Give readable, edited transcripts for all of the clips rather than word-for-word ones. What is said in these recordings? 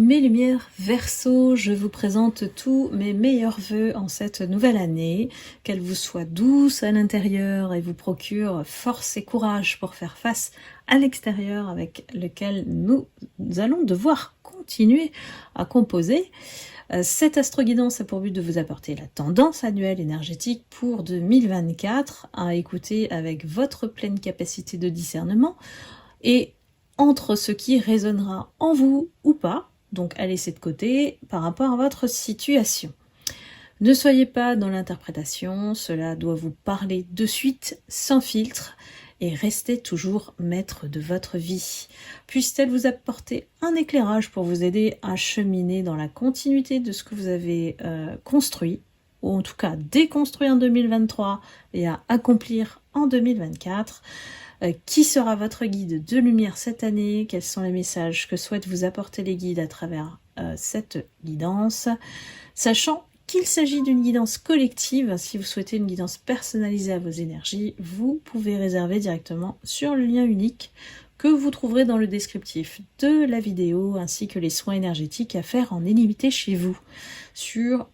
Mes lumières Verseau, je vous présente tous mes meilleurs vœux en cette nouvelle année, qu'elle vous soit douce à l'intérieur et vous procure force et courage pour faire face à l'extérieur avec lequel nous allons devoir continuer à composer. Cette astro-guidance a pour but de vous apporter la tendance annuelle énergétique pour 2024 à écouter avec votre pleine capacité de discernement et entre ce qui résonnera en vous ou pas, donc à laisser de côté par rapport à votre situation. Ne soyez pas dans l'interprétation, cela doit vous parler de suite, sans filtre, et restez toujours maître de votre vie. Puisse-t-elle vous apporter un éclairage pour vous aider à cheminer dans la continuité de ce que vous avez construit, ou en tout cas déconstruit en 2023 et à accomplir en 2024. Qui sera votre guide de lumière cette année? Quels sont les messages que souhaitent vous apporter les guides à travers cette guidance? Sachant qu'il s'agit d'une guidance collective, si vous souhaitez une guidance personnalisée à vos énergies, vous pouvez réserver directement sur le lien unique que vous trouverez dans le descriptif de la vidéo, ainsi que les soins énergétiques à faire en illimité chez vous sur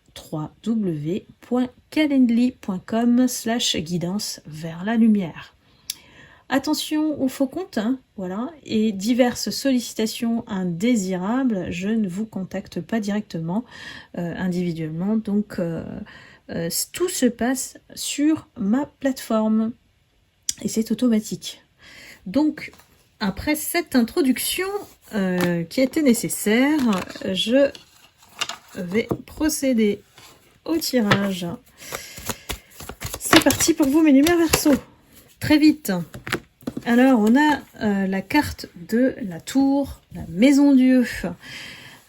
www.calendly.com/guidance vers la lumière. Attention aux faux comptes, hein, voilà, et diverses sollicitations indésirables, je ne vous contacte pas directement, individuellement, donc tout se passe sur ma plateforme, et c'est automatique. Donc, après cette introduction qui était nécessaire, je vais procéder au tirage. C'est parti pour vous, mes lumières Verseau. Très vite. Alors, on a la carte de la tour, la maison Dieu.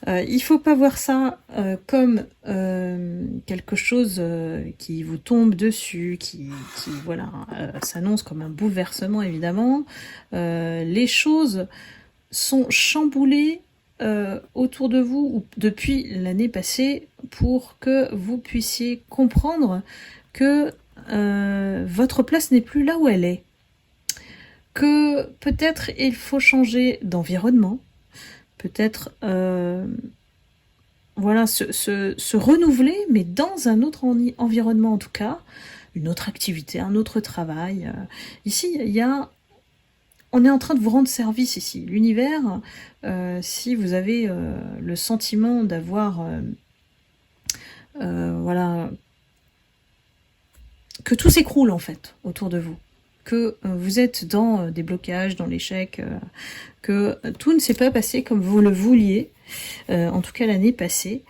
Il ne faut pas voir ça comme quelque chose qui vous tombe dessus, qui voilà, s'annonce comme un bouleversement, évidemment. Les choses sont chamboulées autour de vous depuis l'année passée pour que vous puissiez comprendre que votre place n'est plus là où elle est. Que peut-être il faut changer d'environnement, peut-être voilà, se renouveler, mais dans un autre environnement en tout cas, une autre activité, un autre travail. Ici, on est en train de vous rendre service ici. L'univers, si vous avez le sentiment d'avoir voilà, que tout s'écroule en fait autour de vous, que vous êtes dans des blocages, dans l'échec, que tout ne s'est pas passé comme vous le vouliez, en tout cas l'année passée.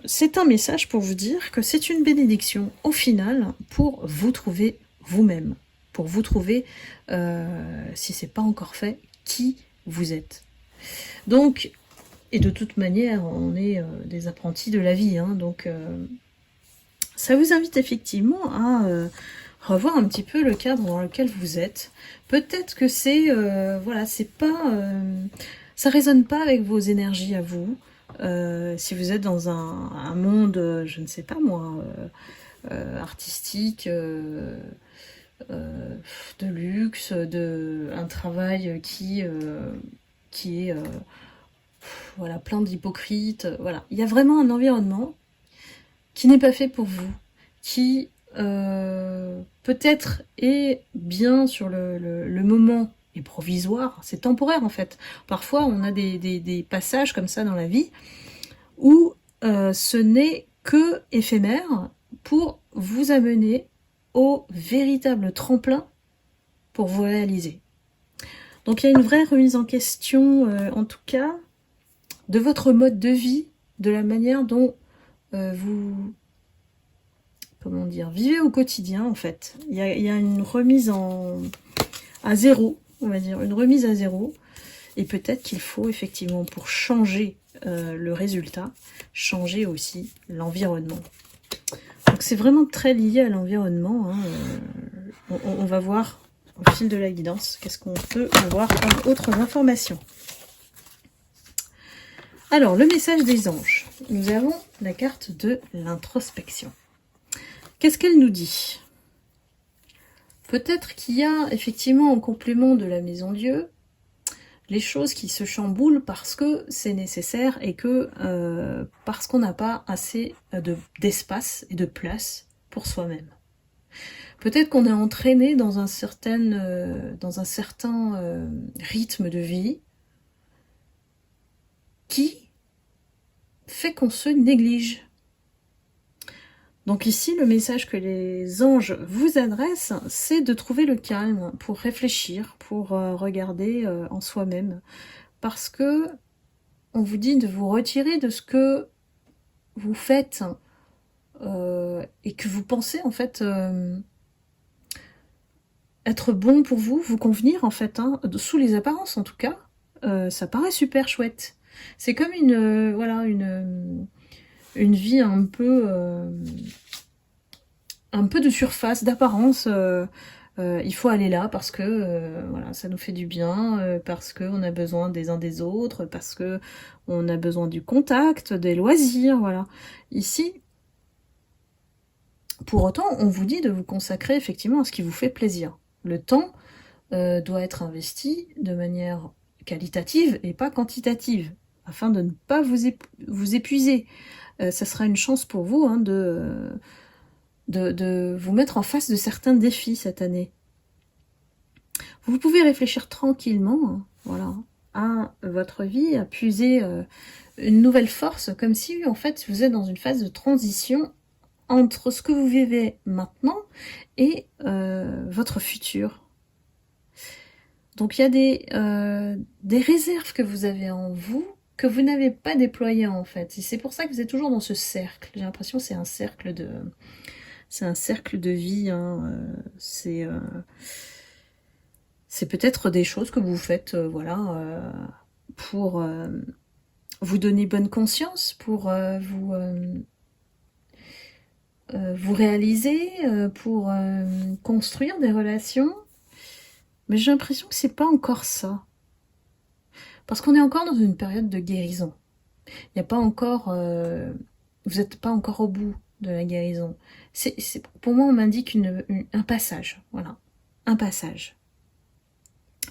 C'est un message pour vous dire que c'est une bénédiction au final pour vous trouver vous-même, pour vous trouver, si c'est pas encore fait, qui vous êtes. Donc, et de toute manière, on est des apprentis de la vie, hein, donc ça vous invite effectivement à revoir un petit peu le cadre dans lequel vous êtes. Peut-être que c'est voilà, c'est pas ça résonne pas avec vos énergies à vous. Si vous êtes dans un monde, je ne sais pas moi, artistique, de luxe, un travail qui est voilà, plein d'hypocrites. Voilà, il y a vraiment un environnement qui n'est pas fait pour vous, qui peut-être est bien sur le moment et provisoire, c'est temporaire en fait. Parfois on a des passages comme ça dans la vie où ce n'est que éphémère pour vous amener au véritable tremplin pour vous réaliser. Donc il y a une vraie remise en question, en tout cas, de votre mode de vie, de la manière dont vous, comment dire, vivez au quotidien en fait. Il y a une remise à zéro, on va dire, une remise à zéro. Et peut-être qu'il faut effectivement, pour changer le résultat, changer aussi l'environnement. Donc c'est vraiment très lié à l'environnement, hein. On va voir au fil de la guidance qu'est-ce qu'on peut avoir comme autres informations. Alors, le message des anges. Nous avons la carte de l'introspection. Qu'est-ce qu'elle nous dit? Peut-être qu'il y a effectivement en complément de la maison Dieu, les choses qui se chamboulent parce que c'est nécessaire et que parce qu'on n'a pas assez d'espace et de place pour soi-même. Peut-être qu'on est entraîné dans un certain rythme de vie qui fait qu'on se néglige. Donc ici, le message que les anges vous adressent, c'est de trouver le calme pour réfléchir, pour regarder en soi-même. Parce que on vous dit de vous retirer de ce que vous faites et que vous pensez en fait être bon pour vous, vous convenir en fait, hein, sous les apparences en tout cas. Ça paraît super chouette. C'est comme une vie un peu de surface, d'apparence. Il faut aller là parce que voilà, ça nous fait du bien, parce qu'on a besoin des uns des autres, parce que on a besoin du contact, des loisirs, voilà. Ici, pour autant, on vous dit de vous consacrer effectivement à ce qui vous fait plaisir. Le temps doit être investi de manière qualitative et pas quantitative, afin de ne pas vous épuiser. Ça sera une chance pour vous hein, de vous mettre en face de certains défis cette année. Vous pouvez réfléchir tranquillement, hein, voilà, à votre vie, à puiser une nouvelle force, comme si en fait vous êtes dans une phase de transition entre ce que vous vivez maintenant et votre futur. Donc il y a des réserves que vous avez en vous que vous n'avez pas déployées en fait. Et c'est pour ça que vous êtes toujours dans ce cercle. J'ai l'impression que c'est un cercle de vie. Hein. C'est peut-être des choses que vous faites, voilà, pour vous donner bonne conscience, pour vous réaliser, pour construire des relations. Mais j'ai l'impression que c'est pas encore ça. Parce qu'on est encore dans une période de guérison. Il n'y a pas encore... vous n'êtes pas encore au bout de la guérison. Pour moi, on m'indique un passage. Voilà. Un passage.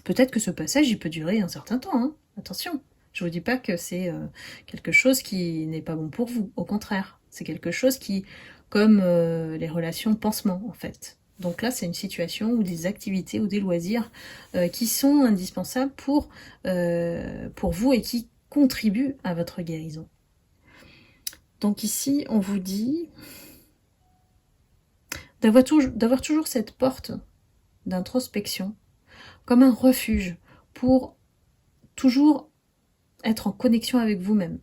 Peut-être que ce passage, il peut durer un certain temps. Hein. Attention. Je ne vous dis pas que c'est quelque chose qui n'est pas bon pour vous. Au contraire. C'est quelque chose qui... Comme les relations pansement, en fait. Donc là, c'est une situation ou des activités ou des loisirs qui sont indispensables pour vous et qui contribuent à votre guérison. Donc ici, on vous dit d'avoir toujours cette porte d'introspection comme un refuge pour toujours être en connexion avec vous-même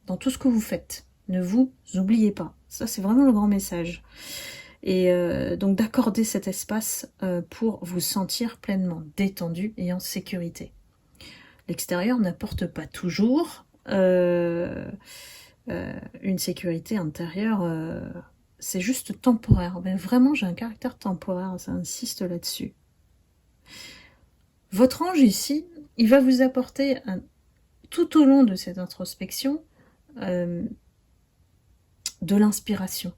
dans tout ce que vous faites. Ne vous oubliez pas. Ça, c'est vraiment le grand message. Et donc d'accorder cet espace pour vous sentir pleinement détendu et en sécurité. L'extérieur n'apporte pas toujours une sécurité intérieure, c'est juste temporaire. Mais vraiment, j'ai un caractère temporaire, ça insiste là-dessus. Votre ange ici, il va vous apporter tout au long de cette introspection de l'inspiration.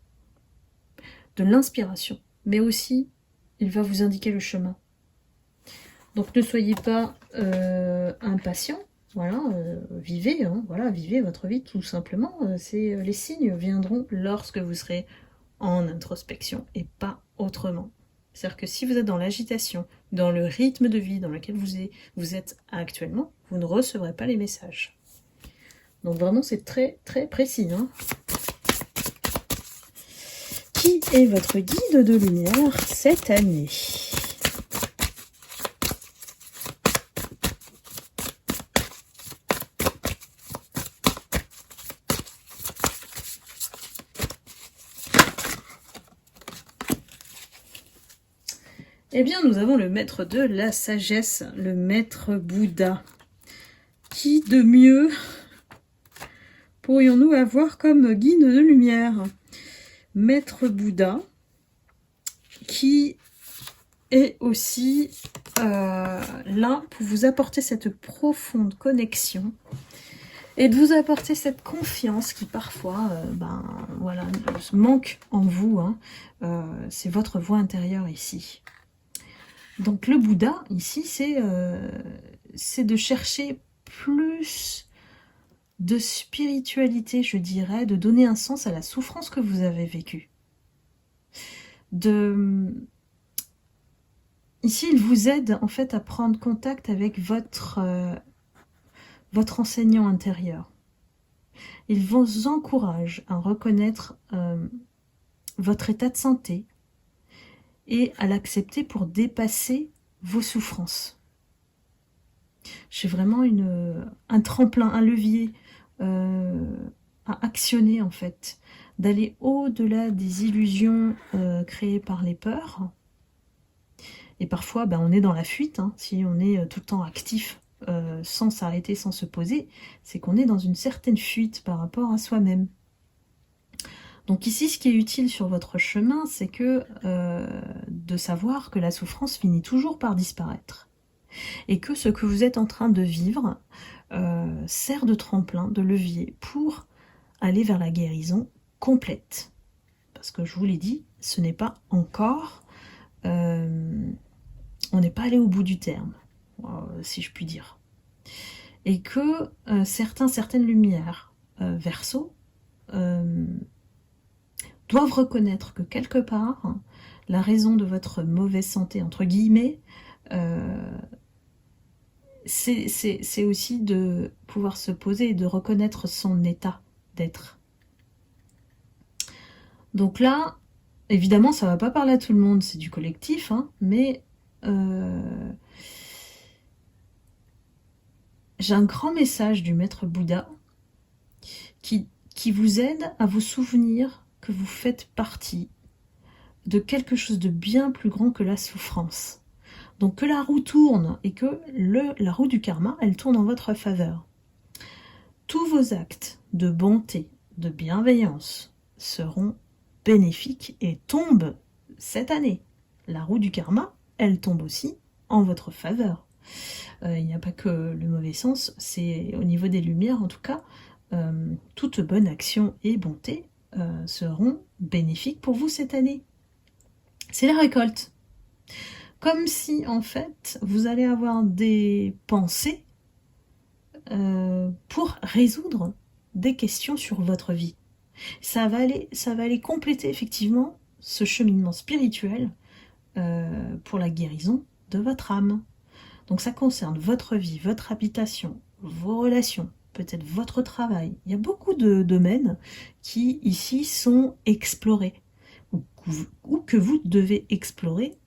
Mais aussi, il va vous indiquer le chemin. Donc ne soyez pas impatient, voilà, vivez, hein, voilà, vivez votre vie tout simplement. Les signes viendront lorsque vous serez en introspection et pas autrement. C'est-à-dire que si vous êtes dans l'agitation, dans le rythme de vie dans lequel vous êtes actuellement, vous ne recevrez pas les messages. Donc vraiment, c'est très très précis. Hein. Qui est votre guide de lumière cette année ? Eh bien, nous avons le maître de la sagesse, le maître Bouddha. Qui de mieux pourrions-nous avoir comme guide de lumière ? Maître Bouddha, qui est aussi là pour vous apporter cette profonde connexion et de vous apporter cette confiance qui parfois voilà, manque en vous. Hein. C'est votre voix intérieure ici. Donc le Bouddha, ici, c'est de chercher plus de spiritualité, je dirais, de donner un sens à la souffrance que vous avez vécue. Ici, il vous aide en fait à prendre contact avec votre enseignant intérieur. Il vous encourage à reconnaître votre état de santé et à l'accepter pour dépasser vos souffrances. J'ai vraiment un tremplin, un levier à actionner en fait, d'aller au-delà des illusions créées par les peurs. Et parfois, on est dans la fuite, hein, si on est tout le temps actif, sans s'arrêter, sans se poser, c'est qu'on est dans une certaine fuite par rapport à soi-même. Donc ici, ce qui est utile sur votre chemin, c'est que de savoir que la souffrance finit toujours par disparaître. Et que ce que vous êtes en train de vivre sert de tremplin, de levier, pour aller vers la guérison complète. Parce que je vous l'ai dit, ce n'est pas encore... on n'est pas allé au bout du terme, si je puis dire. Et que certaines lumières, Verseau, doivent reconnaître que quelque part, la raison de votre mauvaise santé, entre guillemets, c'est aussi de pouvoir se poser et de reconnaître son état d'être. Donc là, évidemment, ça ne va pas parler à tout le monde, c'est du collectif, hein, mais j'ai un grand message du maître Bouddha qui vous aide à vous souvenir que vous faites partie de quelque chose de bien plus grand que la souffrance. Donc que la roue tourne et que la roue du karma, elle tourne en votre faveur. Tous vos actes de bonté, de bienveillance seront bénéfiques et tombent cette année. La roue du karma, elle tombe aussi en votre faveur. Il n'y a pas que le mauvais sens, c'est au niveau des lumières en tout cas, toute bonne action et bonté seront bénéfiques pour vous cette année. C'est la récolte. Comme si en fait vous allez avoir des pensées pour résoudre des questions sur votre vie. Ça va aller compléter effectivement ce cheminement spirituel pour la guérison de votre âme. Donc ça concerne votre vie, votre habitation, vos relations, peut-être votre travail. Il y a beaucoup de domaines qui ici sont explorés ou que vous devez explorer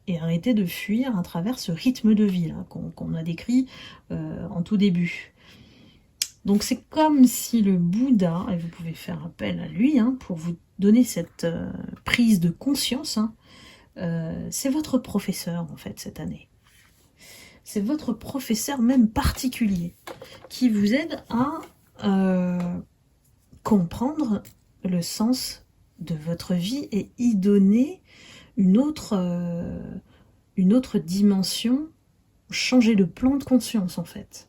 et arrêter de fuir à travers ce rythme de vie qu'on a décrit en tout début. Donc c'est comme si le Bouddha, et vous pouvez faire appel à lui pour vous donner cette prise de conscience, c'est votre professeur en fait cette année. C'est votre professeur même particulier qui vous aide à comprendre le sens de votre vie et y donner une autre dimension, changer de plan de conscience en fait.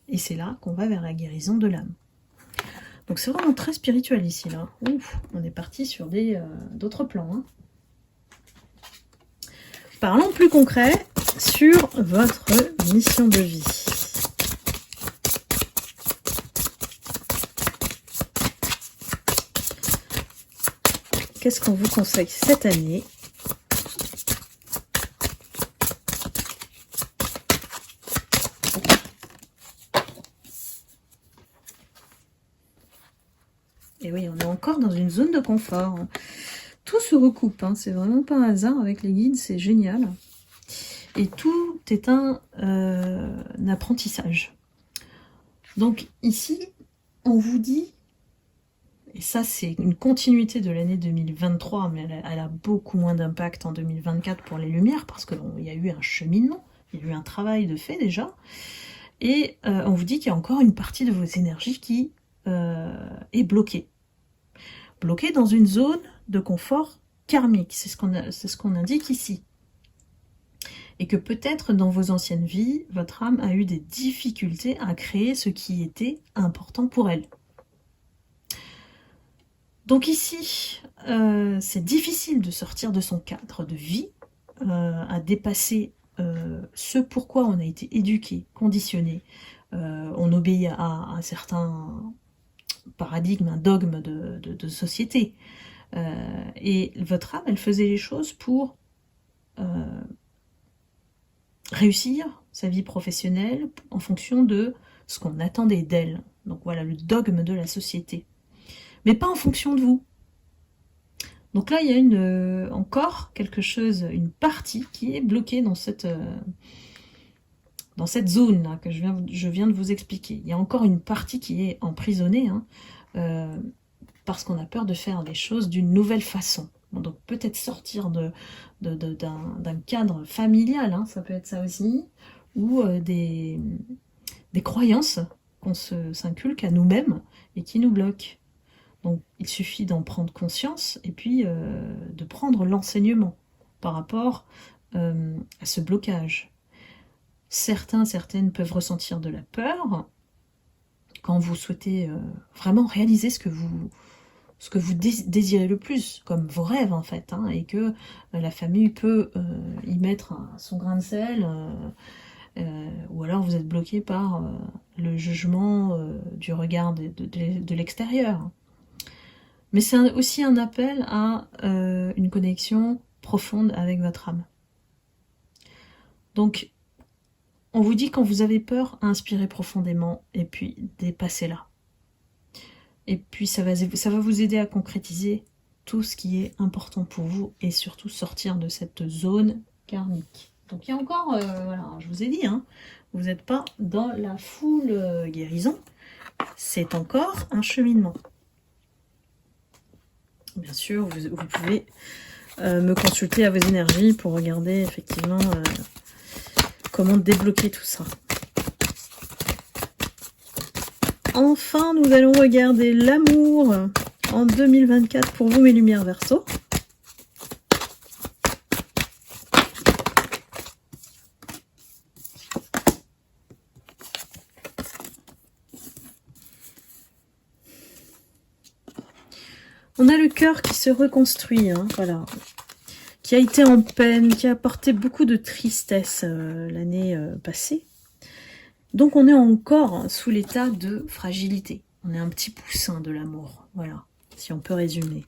Et c'est là qu'on va vers la guérison de l'âme. Donc c'est vraiment très spirituel ici là. Ouf, on est parti sur d'autres plans. Hein. Parlons plus concret sur votre mission de vie. Qu'est-ce qu'on vous conseille cette année ? Et oui, on est encore dans une zone de confort. Tout se recoupe, c'est vraiment pas un hasard avec les guides, c'est génial. Et tout est un apprentissage. Donc ici, on vous dit, et ça c'est une continuité de l'année 2023, mais elle a beaucoup moins d'impact en 2024 pour les lumières, parce qu'il y a eu un cheminement, il y a eu un travail de fait déjà, et on vous dit qu'il y a encore une partie de vos énergies qui est bloquée. Bloquée dans une zone de confort karmique, c'est ce qu'on indique ici. Et que peut-être dans vos anciennes vies, votre âme a eu des difficultés à créer ce qui était important pour elle. Donc ici, c'est difficile de sortir de son cadre de vie, à dépasser ce pourquoi on a été éduqué, conditionné. On obéit à un certain paradigme, un dogme de société. Et votre âme, elle faisait les choses pour réussir sa vie professionnelle en fonction de ce qu'on attendait d'elle. Donc voilà, le dogme de la société. Mais pas en fonction de vous. Donc là, il y a encore quelque chose, une partie qui est bloquée dans cette zone là que je viens de vous expliquer. Il y a encore une partie qui est emprisonnée, hein, parce qu'on a peur de faire les choses d'une nouvelle façon. Bon, donc peut-être sortir d'un cadre familial, hein, ça peut être ça aussi, ou des croyances qu'on s'inculque à nous-mêmes et qui nous bloquent. Donc il suffit d'en prendre conscience et puis de prendre l'enseignement par rapport à ce blocage. Certaines peuvent ressentir de la peur quand vous souhaitez vraiment réaliser ce que vous désirez le plus, comme vos rêves en fait, hein, et que la famille peut y mettre son grain de sel, ou alors vous êtes bloqué par le jugement du regard de l'extérieur. Mais c'est aussi un appel à une connexion profonde avec votre âme. Donc, on vous dit quand vous avez peur, inspirez profondément et puis dépassez-la. Et puis ça va vous aider à concrétiser tout ce qui est important pour vous et surtout sortir de cette zone karmique. Donc il y a encore, voilà, je vous ai dit, hein, vous n'êtes pas dans la full guérison, c'est encore un cheminement. Bien sûr, vous pouvez me consulter à vos énergies pour regarder effectivement comment débloquer tout ça. Enfin, nous allons regarder l'amour en 2024 pour vous, mes lumières Verseau. On a le cœur qui se reconstruit, hein, voilà, qui a été en peine, qui a apporté beaucoup de tristesse l'année passée. Donc on est encore sous l'état de fragilité. On est un petit poussin de l'amour, voilà, si on peut résumer.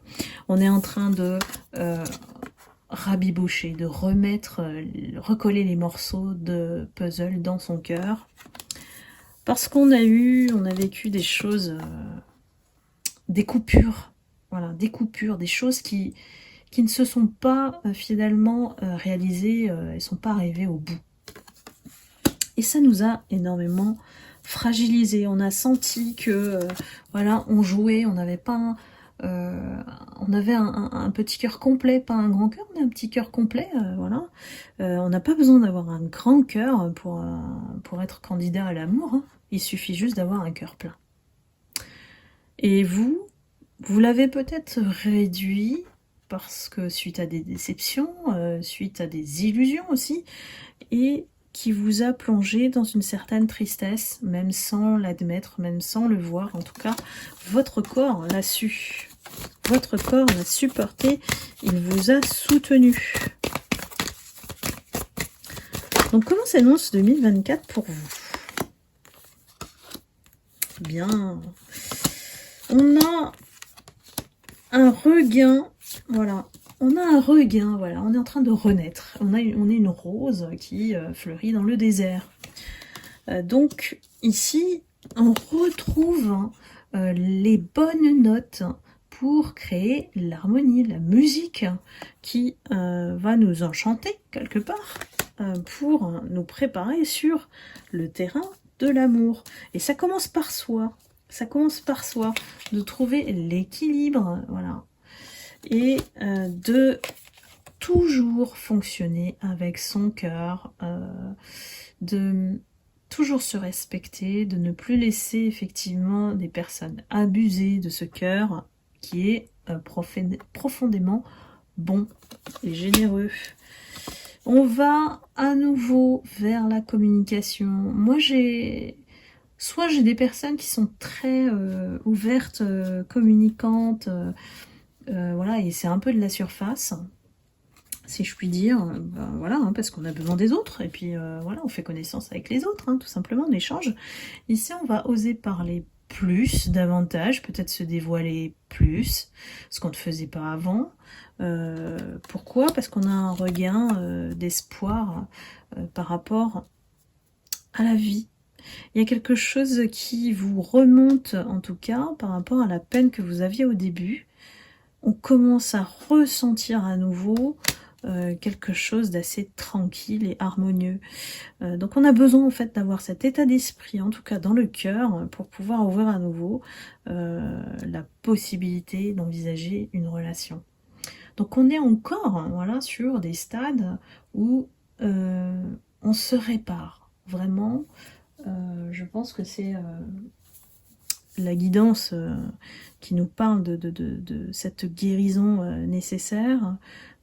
On est en train de rabibocher, de recoller les morceaux de puzzle dans son cœur. Parce qu'on a vécu des choses, des coupures, voilà, des coupures, des choses qui ne se sont pas finalement réalisées, elles ne sont pas arrivées au bout. Et ça nous a énormément fragilisé. On a senti que, voilà, on jouait, on n'avait pas, on avait un petit cœur complet, pas un grand cœur, mais un petit cœur complet, voilà. On n'a pas besoin d'avoir un grand cœur pour être candidat à l'amour, hein. Il suffit juste d'avoir un cœur plein. Et vous l'avez peut-être réduit parce que suite à des déceptions, suite à des illusions aussi, et qui vous a plongé dans une certaine tristesse, même sans l'admettre, même sans le voir. En tout cas, votre corps l'a su. Votre corps l'a supporté, il vous a soutenu. Donc, comment s'annonce 2024 pour vous? Bien. On a un regain, voilà. On a un regain, voilà, on est en train de renaître. On est une rose qui fleurit dans le désert. Donc ici, on retrouve les bonnes notes pour créer l'harmonie, la musique qui va nous enchanter quelque part pour nous préparer sur le terrain de l'amour. Et ça commence par soi. Ça commence par soi, de trouver l'équilibre, voilà. Et de toujours fonctionner avec son cœur, de toujours se respecter, de ne plus laisser effectivement des personnes abuser de ce cœur qui est profondément bon et généreux. On va à nouveau vers la communication. Moi, soit j'ai des personnes qui sont très ouvertes, communicantes, voilà, et c'est un peu de la surface. si je puis dire, ben voilà, hein, parce qu'on a besoin des autres, et puis voilà, on fait connaissance avec les autres, hein, tout simplement, on échange. Ici, on va oser parler plus, davantage, peut-être se dévoiler plus, ce qu'on ne faisait pas avant. Pourquoi? Parce qu'on a un regain d'espoir par rapport à la vie. Il y a quelque chose qui vous remonte, en tout cas, par rapport à la peine que vous aviez au début. On commence à ressentir à nouveau quelque chose d'assez tranquille et harmonieux. Donc on a besoin en fait d'avoir cet état d'esprit, en tout cas dans le cœur, pour pouvoir ouvrir à nouveau la possibilité d'envisager une relation. Donc on est encore, hein, voilà, sur des stades où on se répare. Vraiment, je pense que c'est la guidance qui nous parle de cette guérison nécessaire,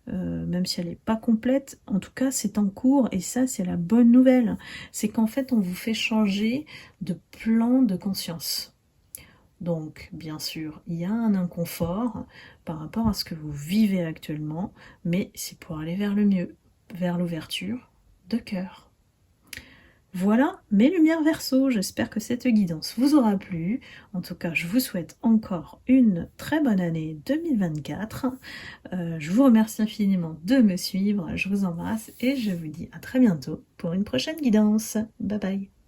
même si elle n'est pas complète, en tout cas c'est en cours, et ça c'est la bonne nouvelle, c'est qu'en fait on vous fait changer de plan de conscience. Donc bien sûr il y a un inconfort par rapport à ce que vous vivez actuellement, mais c'est pour aller vers le mieux, vers l'ouverture de cœur. Voilà mes lumières Verseau, j'espère que cette guidance vous aura plu. En tout cas, je vous souhaite encore une très bonne année 2024. Je vous remercie infiniment de me suivre, je vous embrasse et je vous dis à très bientôt pour une prochaine guidance. Bye bye.